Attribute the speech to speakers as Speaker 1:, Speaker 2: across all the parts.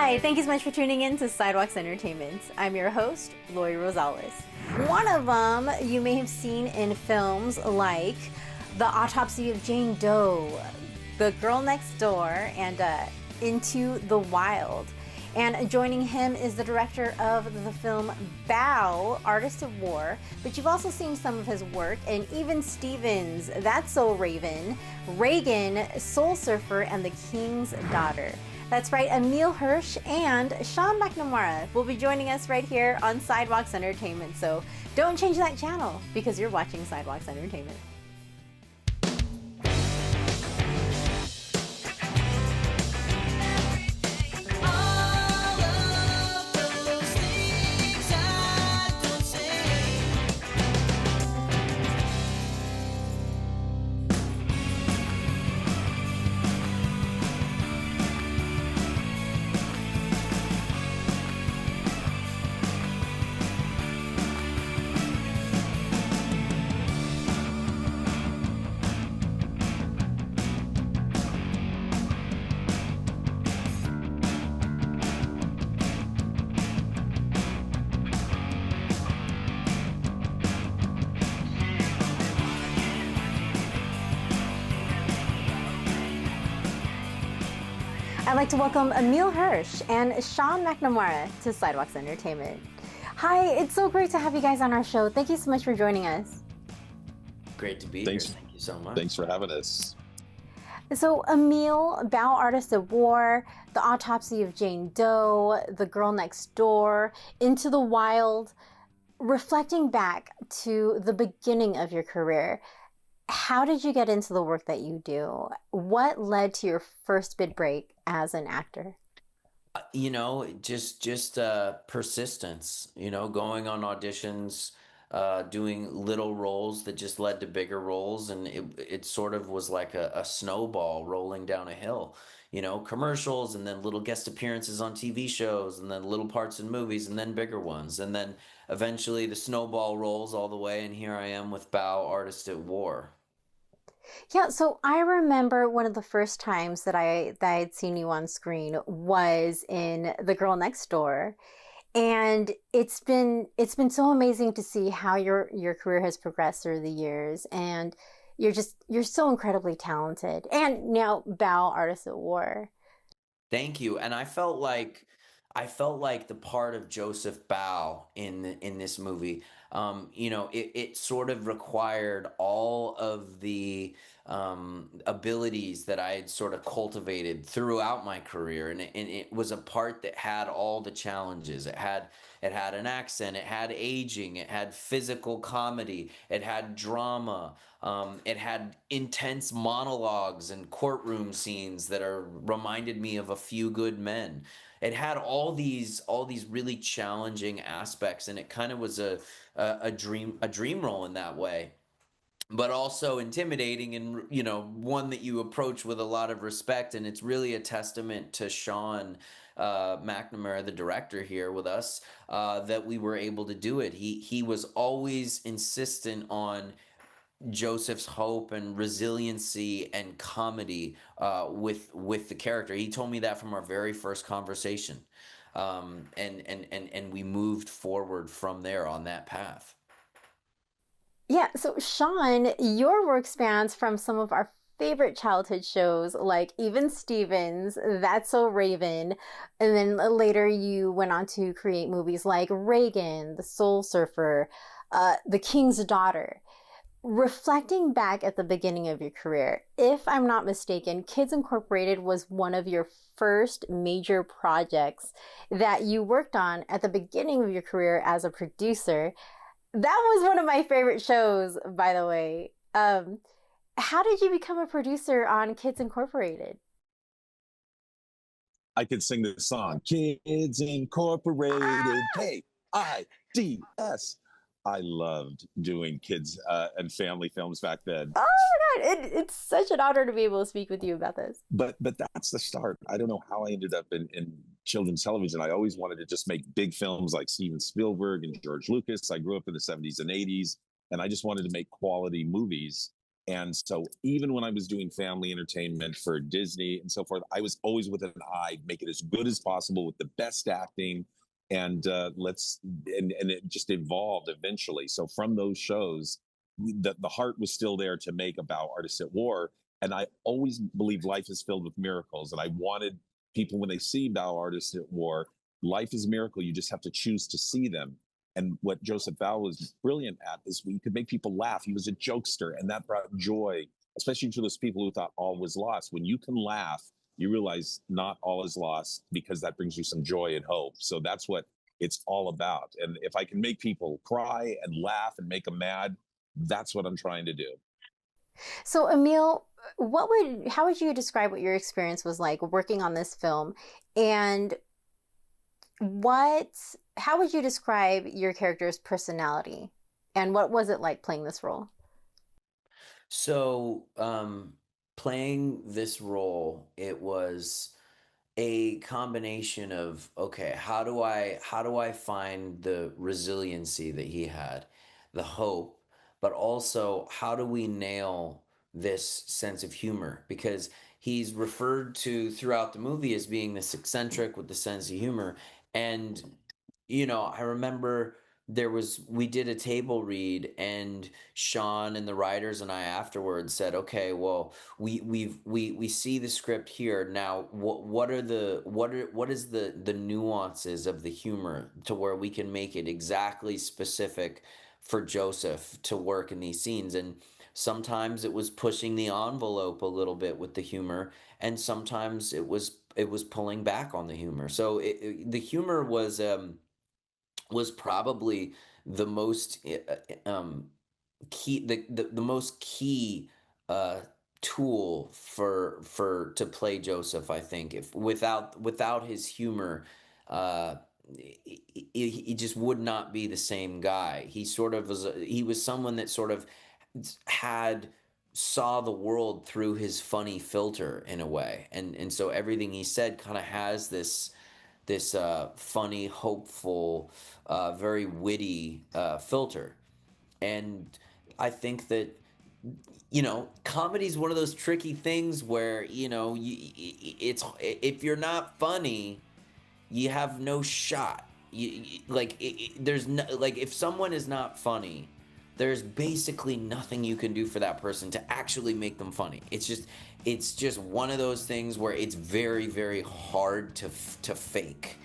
Speaker 1: Hi, thank you so much for tuning in to Sidewalks Entertainment. I'm your host, Lori Rosales. One of them you may have seen in films like The Autopsy of Jane Doe, The Girl Next Door, and Into the Wild. And joining him is the director of the film Bau, Artist of War, but you've also seen some of his work in Even Stevens, That's So Raven, Reagan, Soul Surfer, and The King's Daughter. That's right, Emile Hirsch and Sean McNamara will be joining us right here on Sidewalks Entertainment. So don't change that channel because you're watching Sidewalks Entertainment. I'd like to welcome Emile Hirsch and Sean McNamara to Sidewalks Entertainment. Hi, it's so great to have you guys on our show. Thank you so much for joining us.
Speaker 2: Great to be here. Thank you so much.
Speaker 3: Thanks for having us.
Speaker 1: So Emile, Bau, Artist of War, The Autopsy of Jane Doe, The Girl Next Door, Into the Wild, reflecting back to the beginning of your career, how did you get into the work that you do? What led to your first big break as an actor?
Speaker 2: Just persistence, going on auditions, doing little roles that just led to bigger roles. And it sort of was like a snowball rolling down a hill, commercials and then little guest appearances on TV shows and then little parts in movies and then bigger ones. And then eventually the snowball rolls all the way. And here I am with Bau, Artist at War.
Speaker 1: Yeah, so I remember one of the first times that I'd seen you on screen was in The Girl Next Door. And it's been so amazing to see how your career has progressed through the years. And you're so incredibly talented. And now Bau, Artist at War.
Speaker 2: Thank you. And I felt like the part of Joseph Bau in this movie. It sort of required all of the abilities that I had sort of cultivated throughout my career, and it was a part that had all the challenges. It had an accent, it had aging, it had physical comedy, it had drama, it had intense monologues and courtroom scenes that reminded me of A Few Good Men. It had all these really challenging aspects, and it kind of was a dream role in that way, but also intimidating, and one that you approach with a lot of respect. And it's really a testament to Sean McNamara, the director here with us, that we were able to do it. He was always insistent on Joseph's hope and resiliency and comedy with the character. He told me that from our very first conversation, and we moved forward from there on that path.
Speaker 1: Yeah, so Sean, your work spans from some of our favorite childhood shows like Even Stevens, That's So Raven, and then later you went on to create movies like Reagan, The Soul Surfer, The King's Daughter. Reflecting back at the beginning of your career, if I'm not mistaken, Kids Incorporated was one of your first major projects that you worked on at the beginning of your career as a producer. That was one of my favorite shows, by the way. How did you become a producer on Kids Incorporated?
Speaker 3: I could sing this song, Kids Incorporated, K-I-D-S. I loved doing kids and family films back then.
Speaker 1: Oh my God, it's such an honor to be able to speak with you about this.
Speaker 3: But that's the start. I don't know how I ended up in children's television. I always wanted to just make big films like Steven Spielberg and George Lucas. I grew up in the 70s and 80s, and I just wanted to make quality movies. And so even when I was doing family entertainment for Disney and so forth, I was always with an eye, make it as good as possible with the best acting. And and it just evolved eventually. So from those shows, the heart was still there to make about Artists at War. And I always believe life is filled with miracles. And I wanted people, when they see Bau Artists at War, life is a miracle. You just have to choose to see them. And what Joseph Bau was brilliant at is we could make people laugh. He was a jokester, and that brought joy, especially to those people who thought all was lost. When you can laugh, you realize not all is lost, because that brings you some joy and hope. So that's what it's all about. And if I can make people cry and laugh and make them mad, that's what I'm trying to do.
Speaker 1: So, Emile, how would you describe what your experience was like working on this film, and how would you describe your character's personality, and what was it like playing this role?
Speaker 2: So, playing this role, it was a combination of, okay, how do I find the resiliency that he had, the hope, but also how do we nail this sense of humor? Because he's referred to throughout the movie as being this eccentric with the sense of humor. And I remember we did a table read, and Sean and the writers and I afterwards said, okay, well, we see the script here now. What is the nuances of the humor to where we can make it exactly specific for Joseph to work in these scenes? And sometimes it was pushing the envelope a little bit with the humor, and sometimes it was pulling back on the humor. So the humor was probably the most key, the most key tool to play Joseph. I think if without his humor, he just would not be the same guy. He was someone that sort of saw the world through his funny filter in a way, and so everything he said kind of has this funny, hopeful, very witty filter. And I think that comedy is one of those tricky things where it's, if you're not funny, you have no shot. There's no, like, if someone is not funny, there's basically nothing you can do for that person to actually make them funny. It's just one of those things where it's very, very hard to fake.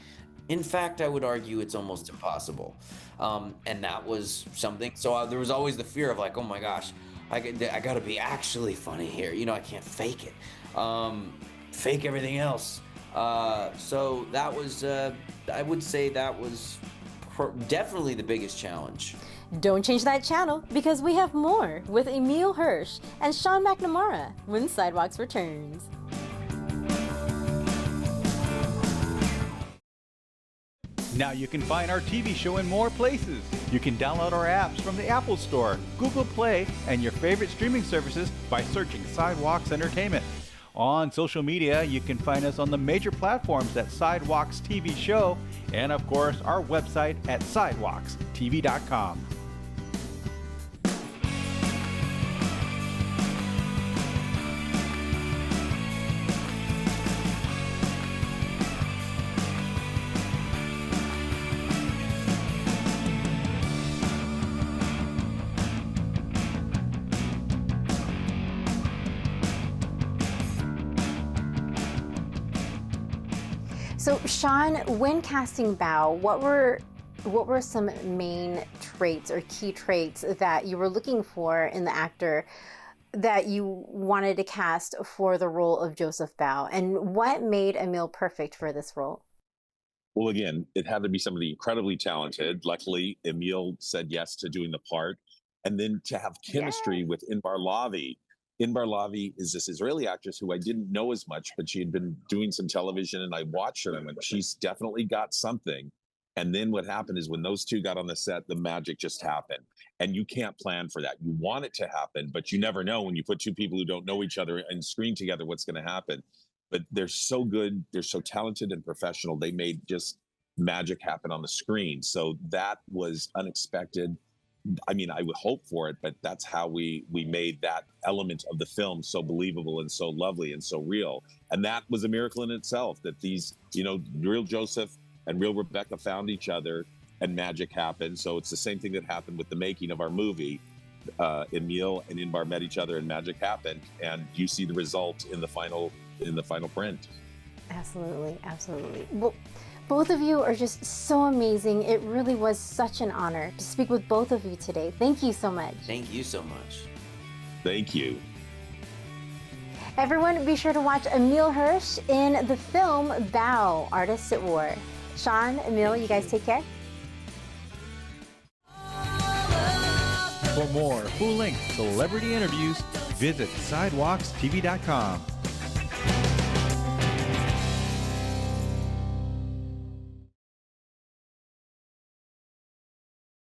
Speaker 2: In fact, I would argue it's almost impossible. And that was something. So there was always the fear of, like, oh my gosh, I got to be actually funny here. I can't fake it. Fake everything else. So that was, I would say that was definitely the biggest challenge.
Speaker 1: Don't change that channel, because we have more with Emile Hirsch and Sean McNamara when Sidewalks returns.
Speaker 4: Now you can find our TV show in more places. You can download our apps from the Apple Store, Google Play, and your favorite streaming services by searching Sidewalks Entertainment. On social media, you can find us on the major platforms at Sidewalks TV Show, and of course, our website at sidewalkstv.com.
Speaker 1: So, Sean, when casting Bau, what were some main traits or key traits that you were looking for in the actor that you wanted to cast for the role of Joseph Bau? And what made Emile perfect for this role?
Speaker 3: Well, again, it had to be somebody incredibly talented. Luckily, Emile said yes to doing the part. And then to have chemistry with Inbar Lavi. Inbar Lavi is this Israeli actress who I didn't know as much, but she had been doing some television, and I watched her and I went, she's definitely got something. And then what happened is when those two got on the set, the magic just happened. And you can't plan for that. You want it to happen, but you never know when you put two people who don't know each other and screen together what's going to happen. But they're so good. They're so talented and professional. They made just magic happen on the screen. So that was unexpected. I mean, I would hope for it, but that's how we made that element of the film so believable and so lovely and so real. And that was a miracle in itself, that these, real Joseph and real Rebecca found each other and magic happened. So it's the same thing that happened with the making of our movie. Emile and Inbar met each other and magic happened, and you see the result in the final print.
Speaker 1: Absolutely. Well, both of you are just so amazing. It really was such an honor to speak with both of you today. Thank you so much.
Speaker 2: Thank you so much.
Speaker 3: Thank you.
Speaker 1: Everyone, be sure to watch Emile Hirsch in the film Bau, Artists at War. Sean, Emile, you guys take care.
Speaker 4: For more full-length celebrity interviews, visit sidewalkstv.com.